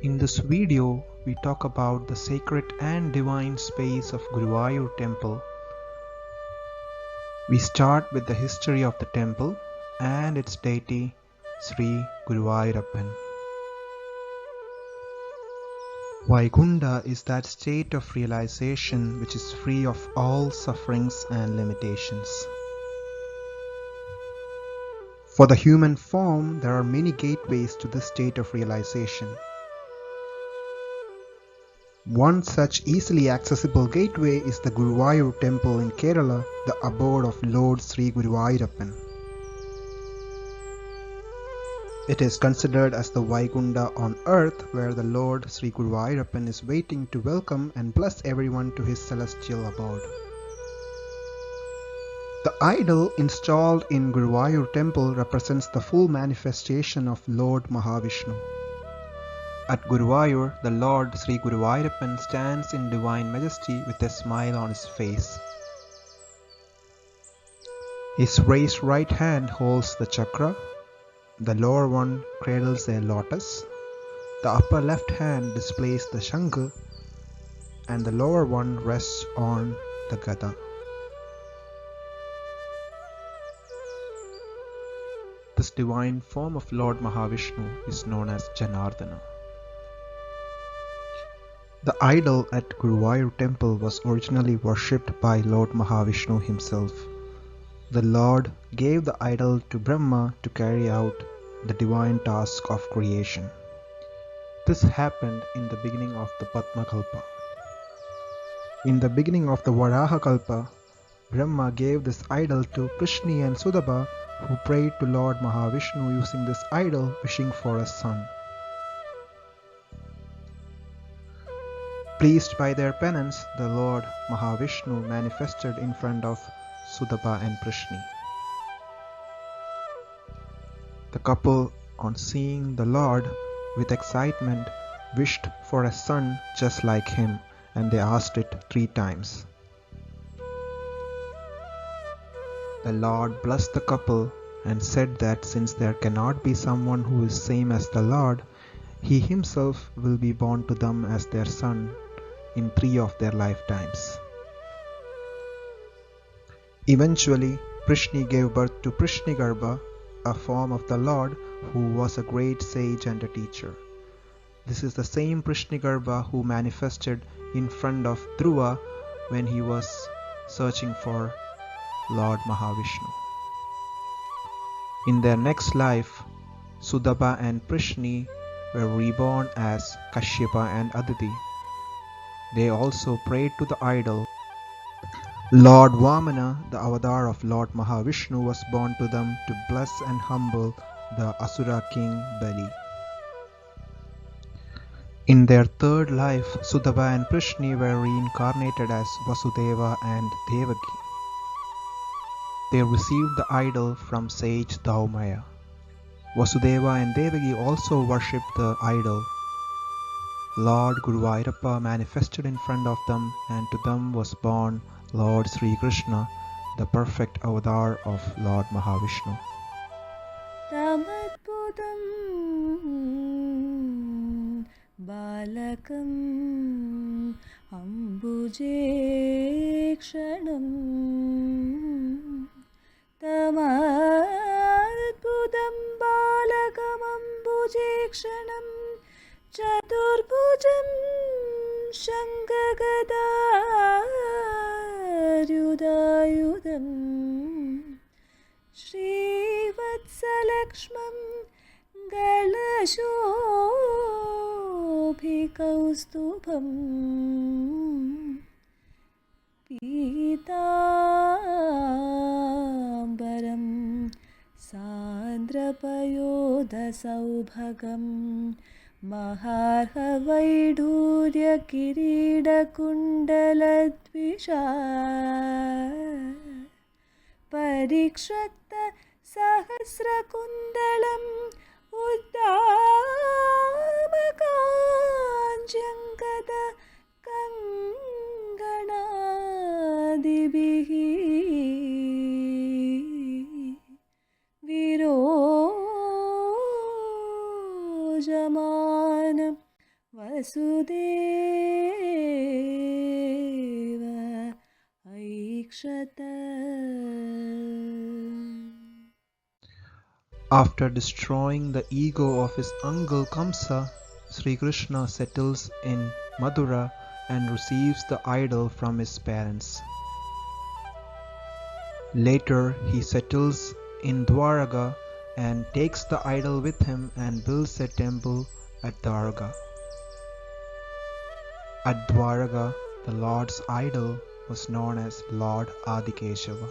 In this video, we talk about the sacred and divine space of Guruvayur temple. We start with the history of the temple and its deity, Sri Guruvayurappan. Vaikunta is that state of realization which is free of all sufferings and limitations. For the human form, there are many gateways to this state of realization. One such easily accessible gateway is the Guruvayur temple in Kerala, the abode of Lord Sri Guruvayurappan. It is considered as the Vaikunta on earth, where the Lord Sri Guruvayurappan is waiting to welcome and bless everyone to his celestial abode. The idol installed in Guruvayur temple represents the full manifestation of Lord Mahavishnu. At Guruvayur, the Lord Sri Guruvayurappan stands in divine majesty with a smile on his face. His raised right hand holds the chakra, the lower one cradles a lotus, the upper left hand displays the shankha, and the lower one rests on the gada. This divine form of Lord Mahavishnu is known as Janardana. The idol at Guruvayur temple was originally worshipped by Lord Mahavishnu himself. The Lord gave the idol to Brahma to carry out the divine task of creation. This happened in the beginning of the Padma Kalpa. In the beginning of the Varaha Kalpa, Brahma gave this idol to Prishni and Sudaba, who prayed to Lord Mahavishnu using this idol, wishing for a son. Pleased by their penance, the Lord Mahavishnu manifested in front of Sudaba and Prishni. The couple, on seeing the Lord with excitement, wished for a son just like him, and they asked it 3 times. The Lord blessed the couple and said that since there cannot be someone who is same as the Lord, he himself will be born to them as their son in 3 of their lifetimes. Eventually, Prishni gave birth to Prishnigarbha, a form of the Lord who was a great sage and a teacher. This is the same Prishnigarbha who manifested in front of Dhruva when he was searching for Lord Mahavishnu. In their next life, Sudaba and Prishni were reborn as Kashyapa and Aditi. They also prayed to the idol. Lord Vamana, the avatar of Lord Mahavishnu, was born to them to bless and humble the Asura king Bali. In their third life, Sudaba and Prishni were reincarnated as Vasudeva and Devaki. They received the idol from sage Daumaya. Vasudeva and Devaki also worshipped the idol. Lord Guruvayurappa manifested in front of them, and to them was born Lord Sri Krishna, the perfect avatar of Lord Mahavishnu. Tamadbudam balakam ambujekshanam Tamadbudam balakam ambujekshanam Chaturbhujam Shankagadaryudayudam Srivatsalakshmam Galashobhikaustubham Pitambaram Sandrapayodasaubhagam Maharhavaidurya Kiridakundaladdvisha Parikshakta Sahasrakundalam Uddamakanjangada Kanganadibihi Virojamanam Vasudev ऐक्षत. After destroying the ego of his uncle Kamsa, Sri Krishna settles in Mathura and receives the idol from his parents. Later, he settles in Dwaraka and takes the idol with him and builds a temple at Dwaraka. At Dwaraka, the Lord's idol was known as Lord Adikeshava.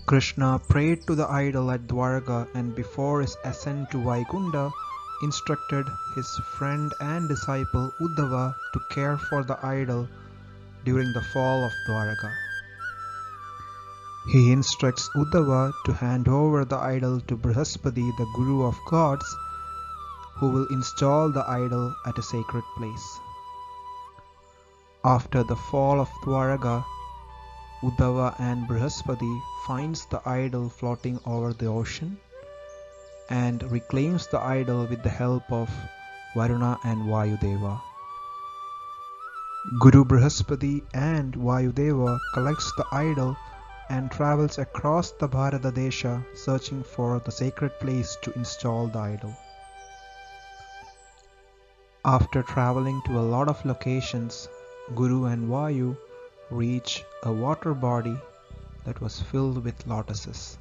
Krishna prayed to the idol at Dwaraka and before his ascent to Vaikunta, instructed his friend and disciple Uddhava to care for the idol during the fall of Dwaraka. He instructs Uddhava to hand over the idol to Brihaspati, the Guru of gods, who will install the idol at a sacred place. After the fall of Dwaraka, Uddhava and Brihaspati finds the idol floating over the ocean and reclaims the idol with the help of Varuna and Vayudeva. Guru Brihaspati and Vayudeva collects the idol and travels across the Bharata Desha searching for the sacred place to install the idol. After traveling to a lot of locations, Guru and Vayu reach a water body that was filled with lotuses.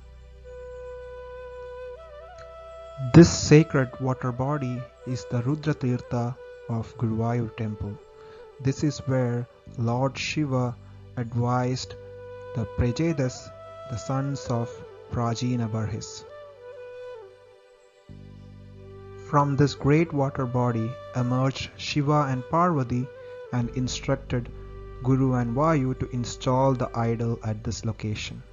This sacred water body is the Rudratirtha of Guruvayur temple. This is where Lord Shiva advised the Prajadas, the sons of Prajina Barhis. From this great water body emerged Shiva and Parvati and instructed Guru and Vayu to install the idol at this location.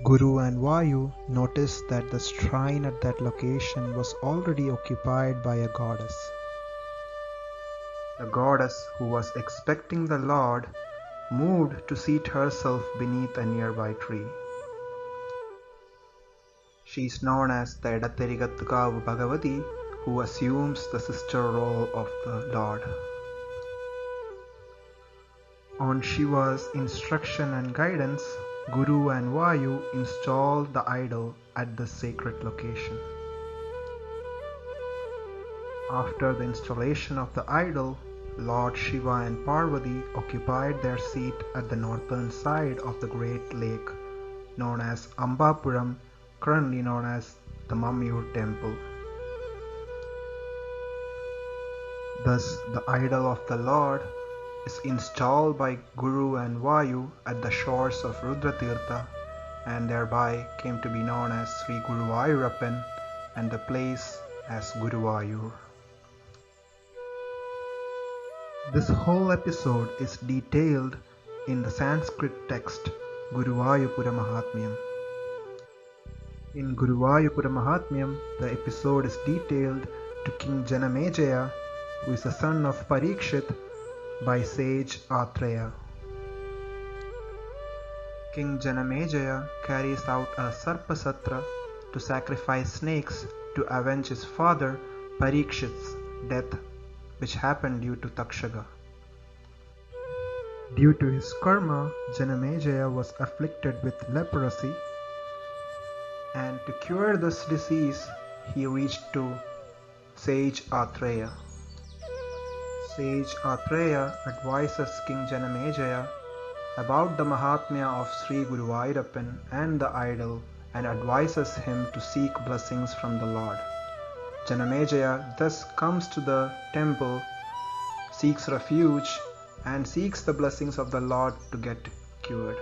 Guru and Vayu noticed that the shrine at that location was already occupied by a goddess. The goddess, who was expecting the Lord, moved to seat herself beneath a nearby tree. She is known as the Edatherigattukavu Bhagavati, who assumes the sister role of the Lord. On Shiva's instruction and guidance, Guru and Vayu installed the idol at the sacred location. After the installation of the idol, Lord Shiva and Parvati occupied their seat at the northern side of the great lake known as Ambapuram, currently known as the Mammur temple. Thus, the idol of the Lord is installed by Guru and Vayu at the shores of Rudratirtha and thereby came to be known as Sri Guruvayurappan and the place as Guruvayur. This whole episode is detailed in the Sanskrit text Guruvayupura Mahatmyam. In Guruvayupura Mahatmyam, the episode is detailed to King Janamejaya, who is the son of Parikshit, by sage Atreya. King Janamejaya carries out a Sarpasatra to sacrifice snakes to avenge his father Parikshit's death, which happened due to Takshaka. Due to his karma, Janamejaya was afflicted with leprosy, and to cure this disease, he reached to sage Atreya. Sage Atreya advises King Janamejaya about the Mahatmya of Sri Guruvayurappan and the idol and advises him to seek blessings from the Lord. Janamejaya thus comes to the temple, seeks refuge, and seeks the blessings of the Lord to get cured.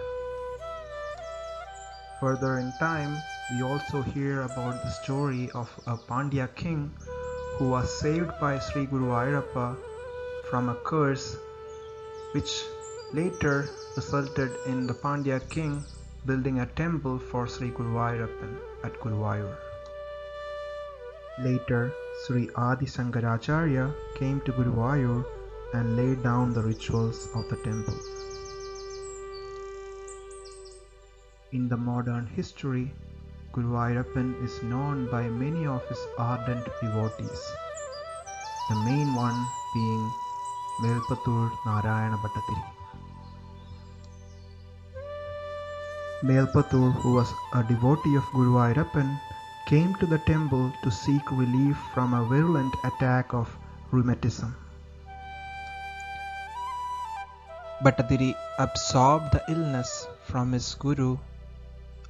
Further in time, we also hear about the story of a Pandya king who was saved by Sri Guruvayurappa from a curse which later resulted in the Pandya king building a temple for Sri Guruvayurappan at Guruvayur. Later, Sri Adi Sankaracharya came to Guruvayur and laid down the rituals of the temple. In the modern history, Guruvayurappan is known by many of his ardent devotees, the main one being Melpattur Narayana Bhattadiri. Melpattur, who was a devotee of Guruvayurappan, came to the temple to seek relief from a virulent attack of rheumatism. Bhattadiri absorbed the illness from his guru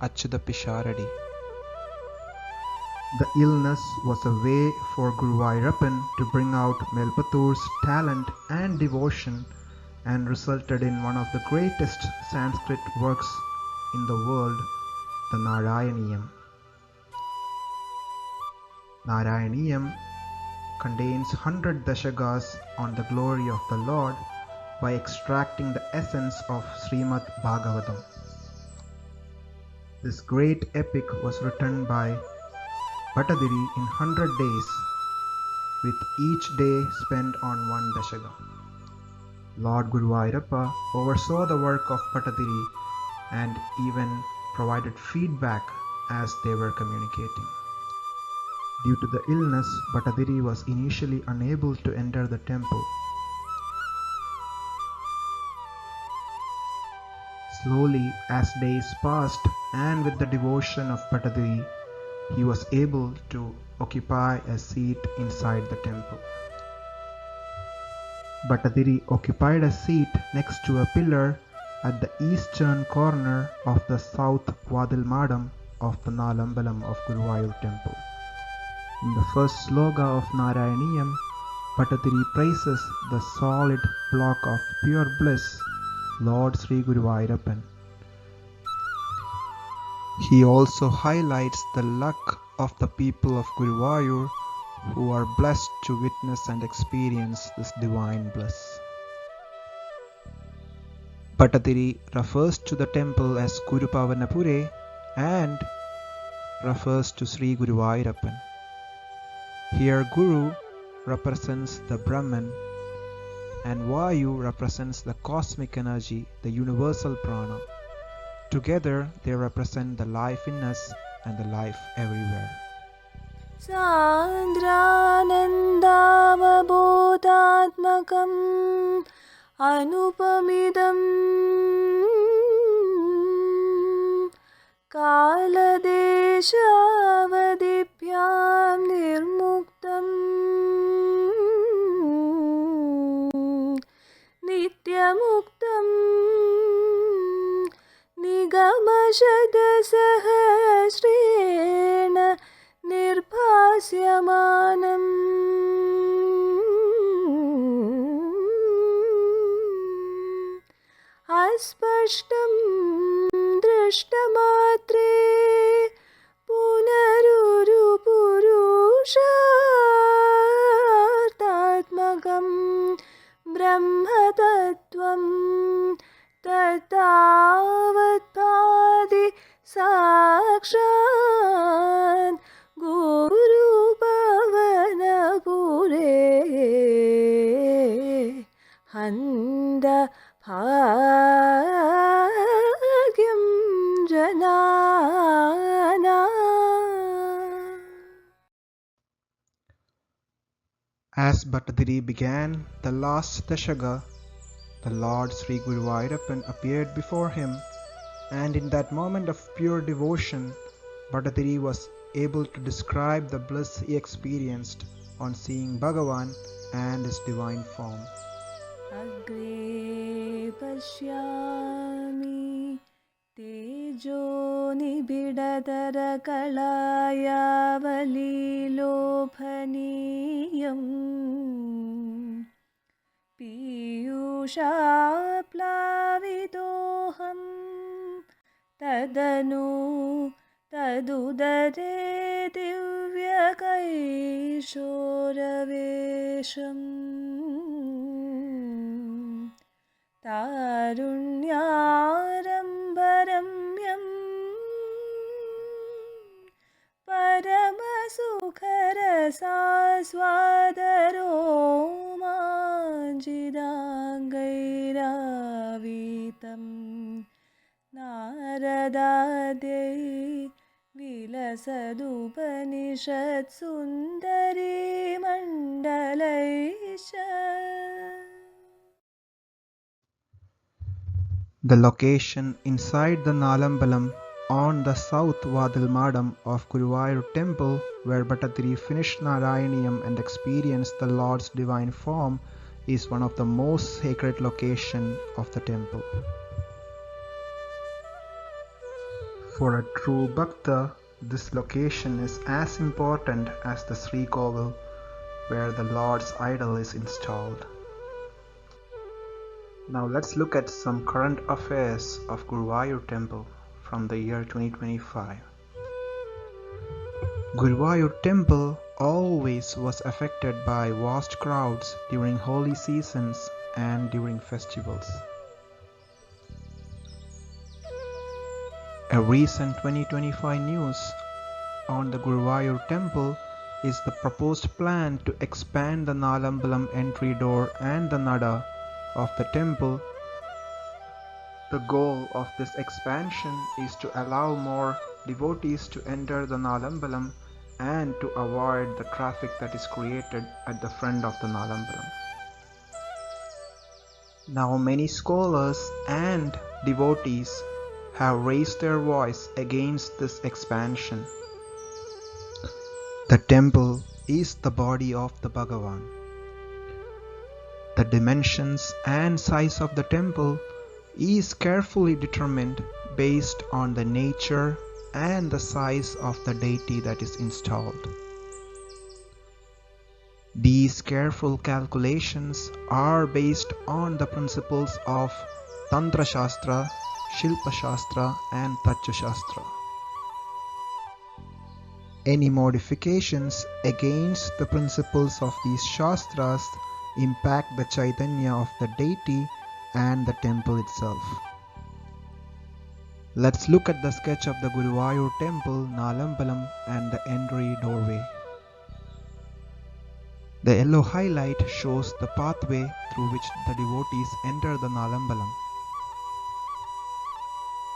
Achyuta Pisharadi. The illness was a way for Guruvayurappan to bring out Melpattur's talent and devotion and resulted in one of the greatest Sanskrit works in the world, the Narayaniyam. Narayaniyam contains 100 dashakas on the glory of the Lord by extracting the essence of Srimad Bhagavatam. This great epic was written by Bhattadiri in 100 days, with each day spent on one dashaka. Lord Guruvayurappa oversaw the work of Bhattadiri and even provided feedback as they were communicating. Due to the illness, Bhattadiri was initially unable to enter the temple. Slowly, as days passed, and with the devotion of Bhattadiri, he was able to occupy a seat inside the temple. Bhattadiri occupied a seat next to a pillar at the eastern corner of the south Vadil Madam of the Nalambalam of Guruvayur temple. In the first sloka of Narayaniyam, Bhattadiri praises the solid block of pure bliss, Lord Sri Guruvayurappan. He also highlights the luck of the people of Guruvayur who are blessed to witness and experience this divine bliss. Bhattadiri refers to the temple as Guru Pavanapure and refers to Sri Guruvayurappan. Here Guru represents the Brahman and Vayu represents the cosmic energy, the universal prana. Together they represent the life in us and the life everywhere. Sandranandavabodhatmakam anupamidam kaladeshavadipyam nirmuktam nityamuktam nigamashadasahasrena nirpasyamanam aspashtam drishtamatre punarurupurushartatmakam brahmatattvam tatavatpadi sakshat guru pavanapure handa bhagyam janana. As Bhattadiri began the last dashaka, the Lord Sri Guruvayurappan appeared before him, and in that moment of pure devotion, Bhattadiri was able to describe the bliss he experienced on seeing Bhagavan and his divine form. Agre pashyami tejo nibidadara kalayavalilopaniyam piyusha plavitoham tadanu tadudare divyakaishoravesham tarunyarambaramyam paramasukharasaswadaromanjidangairavitam naradadye रसदुपनिषत्सुन्दरी मण्डलैश्च The location inside the Nalambalam on the south Vadilmadam of Guruvayur temple, where Bhattadiri finished Narayaniyam and experienced the Lord's divine form, is one of the most sacred locations of the temple. For a true Bhakta, this location is as important as the Sri Kovil, where the Lord's idol is installed. Now let's look at some current affairs of Guruvayur temple from the year 2025. Guruvayur temple always was affected by vast crowds during holy seasons and during festivals. A recent 2025 news on the Guruvayur temple is the proposed plan to expand the Nalambalam entry door and the Nada of the temple. The goal of this expansion is to allow more devotees to enter the Nalambalam and to avoid the traffic that is created at the front of the Nalambalam. Now many scholars and devotees have raised their voice against this expansion. The temple is the body of the Bhagavan. The dimensions and size of the temple is carefully determined based on the nature and the size of the deity that is installed. These careful calculations are based on the principles of Tantra Shastra, Shilpa Shastra and Tattva Shastra. Any modifications against the principles of these Shastras impact the Chaitanya of the deity and the temple itself. Let's look at the sketch of the Guruvayur temple, Nalambalam and the entry doorway. The yellow highlight shows the pathway through which the devotees enter the Nalambalam.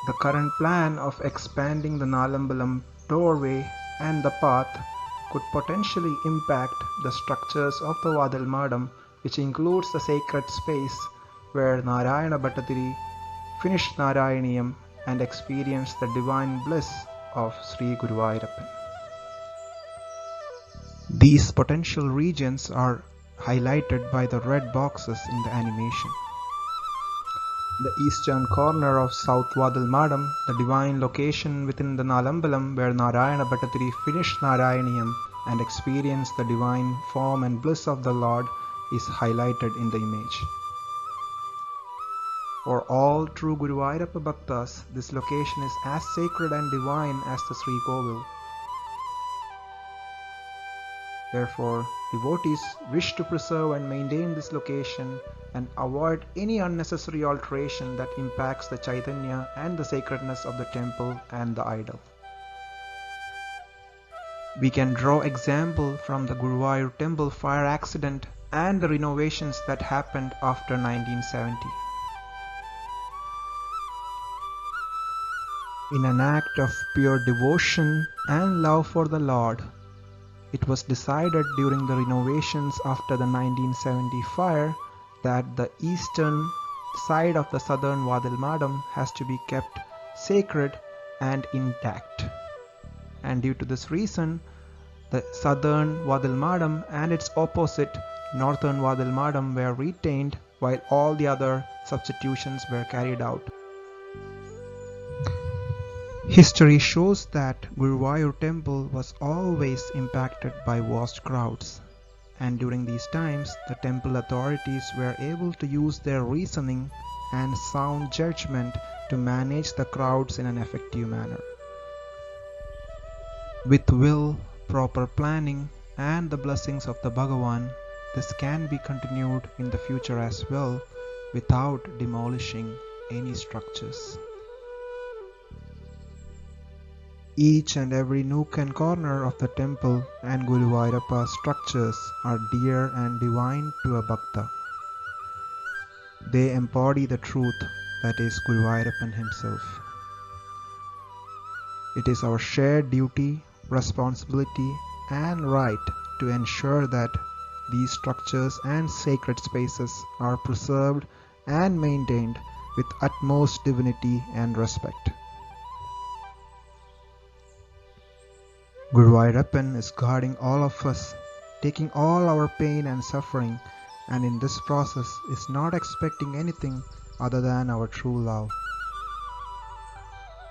The current plan of expanding the Nalambalam doorway and the path could potentially impact the structures of the Vadilmadam, which includes the sacred space where Narayana Bhattadiri finished Narayaniyam and experienced the divine bliss of Sri Guruvayurappan. These potential regions are highlighted by the red boxes in the animation. The eastern corner of South Vadilmadam, the divine location within the Nalambalam where Narayana Bhattadiri finished Narayaniyam and experienced the divine form and bliss of the Lord, is highlighted in the image. For all true Guruvayurappa Bhaktas, this location is as sacred and divine as the Sri Kovil. Therefore, devotees wish to preserve and maintain this location and avoid any unnecessary alteration that impacts the Chaitanya and the sacredness of the temple and the idol. We can draw example from the Guruvayur temple fire accident and the renovations that happened after 1970. In an act of pure devotion and love for the Lord, it was decided during the renovations after the 1970 fire that the eastern side of the southern Vadilmadam has to be kept sacred and intact. And due to this reason, the southern Vadilmadam and its opposite northern Vadilmadam were retained while all the other substitutions were carried out. History shows that Guruvayur temple was always impacted by vast crowds, and during these times the temple authorities were able to use their reasoning and sound judgment to manage the crowds in an effective manner. With will, proper planning and the blessings of the Bhagavan, this can be continued in the future as well without demolishing any structures. Each and every nook and corner of the temple and Guruvayurappa structures are dear and divine to a Bhakta. They embody the truth that is Guruvayurappan himself. It is our shared duty, responsibility, and right to ensure that these structures and sacred spaces are preserved and maintained with utmost dignity and respect. Guru Ayyappan is guarding all of us, taking all our pain and suffering, and in this process is not expecting anything other than our true love.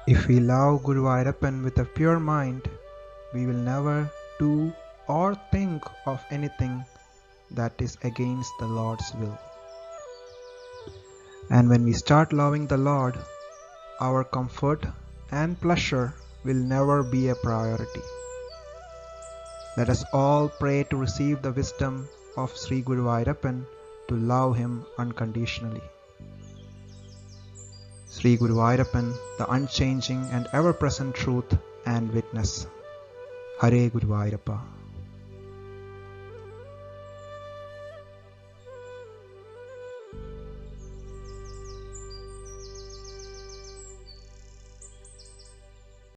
If we love Guru Ayyappan with a pure mind, we will never do or think of anything that is against the Lord's will. And when we start loving the Lord, our comfort and pleasure will never be a priority. Let us all pray to receive the wisdom of Sri Guru Ayyappan to love him unconditionally. Sri Guru Ayyappan, the unchanging and ever-present truth and witness. Hare Guru Ayyappa.